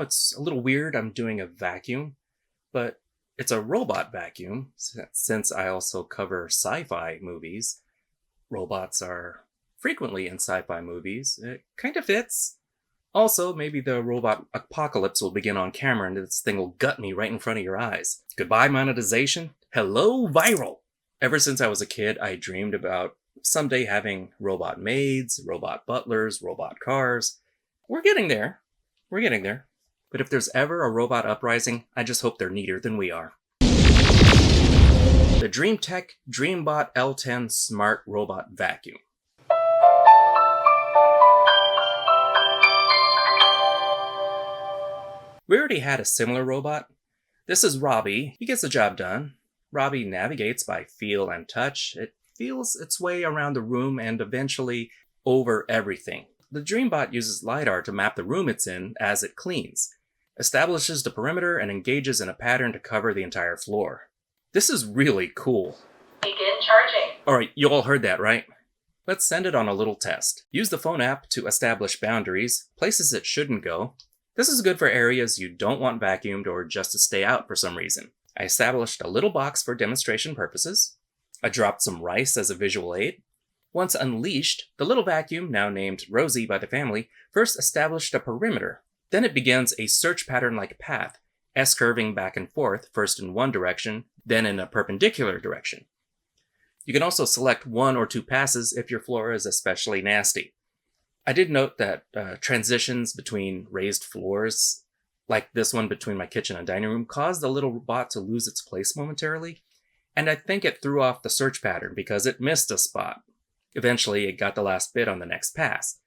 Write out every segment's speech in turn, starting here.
know it's a little weird I'm doing a vacuum, but it's a robot vacuum since I also cover sci-fi movies. Robots are frequently in sci-fi movies. It kind of fits. Also, maybe the robot apocalypse will begin on camera and this thing will gut me right in front of your eyes. Goodbye monetization. Hello viral. Ever since I was a kid, I dreamed about someday having robot maids, robot butlers, robot cars. We're getting there. We're getting there. But if there's ever a robot uprising, I just hope they're neater than we are. The DreamTech DreameBot L10 Smart Robot Vacuum. We already had a similar robot. This is Robbie. He gets the job done. Robbie navigates by feel and touch. It feels its way around the room and eventually over everything. The DreameBot uses LiDAR to map the room it's in as it cleans, establishes the perimeter, and engages in a pattern to cover the entire floor. This is really cool. Begin charging. Alright, you all heard that, right? Let's send it on a little test. Use the phone app to establish boundaries, places it shouldn't go. This is good for areas you don't want vacuumed or just to stay out for some reason. I established a little box for demonstration purposes. I dropped some rice as a visual aid. Once unleashed, the little vacuum, now named Rosie by the family, first established a perimeter. Then it begins a search pattern-like path, S-curving back and forth, first in one direction, then in a perpendicular direction. You can also select 1 or 2 passes if your floor is especially nasty. I did note that transitions between raised floors, like this one between my kitchen and dining room, caused the little bot to lose its place momentarily, and I think it threw off the search pattern because it missed a spot. Eventually, it got the last bit on the next pass.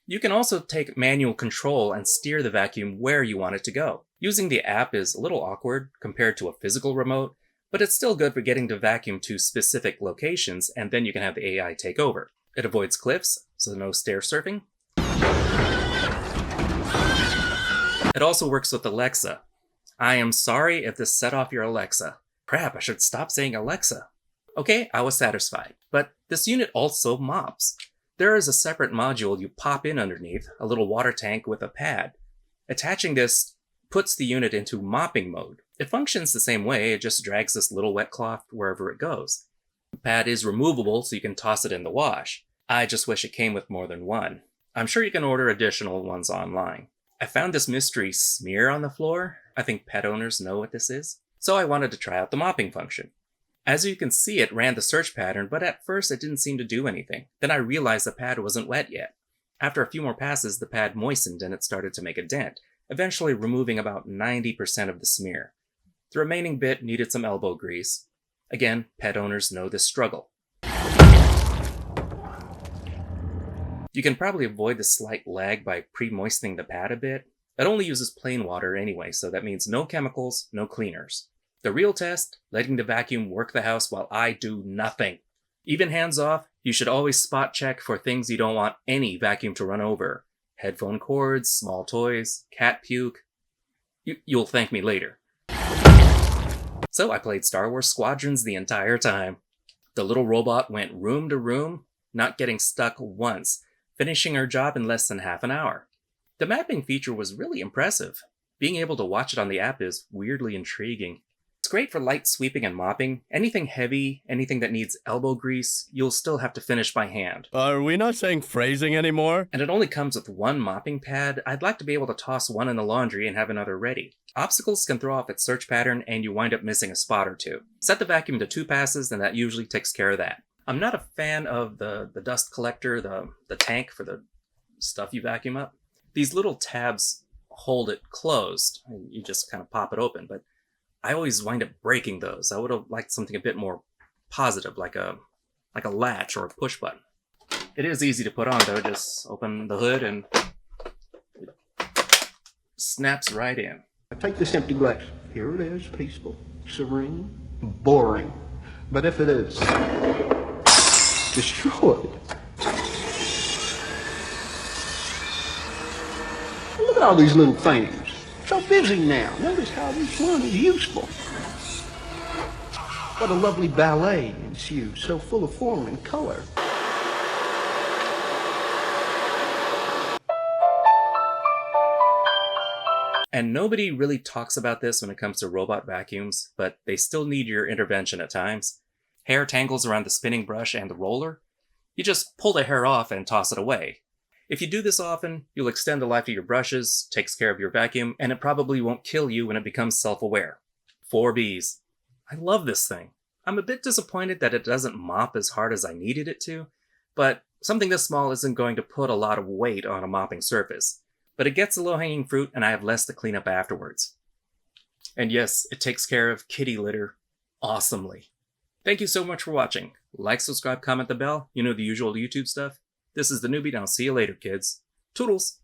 You can also take manual control and steer the vacuum where you want it to go. Using the app is a little awkward compared to a physical remote, but it's still good for getting the vacuum to specific locations, and then you can have the AI take over. It avoids cliffs, so no stair surfing. It also works with Alexa. I am sorry if this set off your Alexa. Crap, I should stop saying Alexa. Okay, I was satisfied. But this unit also mops. There is a separate module you pop in underneath, a little water tank with a pad. Attaching this puts the unit into mopping mode. It functions the same way, it just drags this little wet cloth wherever it goes. The pad is removable so you can toss it in the wash. I just wish it came with more than one. I'm sure you can order additional ones online. I found this mystery smear on the floor. I think pet owners know what this is. So I wanted to try out the mopping function. As you can see, it ran the search pattern, but at first it didn't seem to do anything. Then I realized the pad wasn't wet yet. After a few more passes, the pad moistened and it started to make a dent, eventually removing about 90% of the smear. The remaining bit needed some elbow grease. Again, pet owners know this struggle. You can probably avoid the slight lag by pre-moistening the pad a bit. It only uses plain water anyway, so that means no chemicals, no cleaners. The real test, letting the vacuum work the house while I do nothing. Even hands off, you should always spot check for things you don't want any vacuum to run over. Headphone cords, small toys, cat puke. You'll thank me later. So I played Star Wars Squadrons the entire time. The little robot went room to room, not getting stuck once, finishing her job in less than half an hour. The mapping feature was really impressive. Being able to watch it on the app is weirdly intriguing. It's great for light sweeping and mopping. Anything heavy, anything that needs elbow grease, you'll still have to finish by hand. Are we not saying phrasing anymore? And it only comes with one mopping pad. I'd like to be able to toss one in the laundry and have another ready. Obstacles can throw off its search pattern and you wind up missing a spot or two. Set the vacuum to 2 passes and that usually takes care of that. I'm not a fan of the dust collector, the tank for the stuff you vacuum up. These little tabs hold it closed. You just kind of pop it open, but I always wind up breaking those. I would have liked something a bit more positive, like a latch or a push button. It is easy to put on though. Just open the hood and it snaps right in. Take this empty glass. Here it is, peaceful, serene, boring. But if it is destroyed, look at all these little things. So busy now. Notice how each one is useful. What a lovely ballet ensues, so full of form and color. And nobody really talks about this when it comes to robot vacuums, but they still need your intervention at times. Hair tangles around the spinning brush and the roller. You just pull the hair off and toss it away. If you do this often, you'll extend the life of your brushes, takes care of your vacuum, and it probably won't kill you when it becomes self-aware. 4 Bs. I love this thing. I'm a bit disappointed that it doesn't mop as hard as I needed it to, but something this small isn't going to put a lot of weight on a mopping surface. But it gets the low-hanging fruit and I have less to clean up afterwards. And yes, it takes care of kitty litter awesomely. Thank you so much for watching. Like, subscribe, comment the bell, you know, the usual YouTube stuff. This is theNewBee, and I'll see you later, kids. Toodles!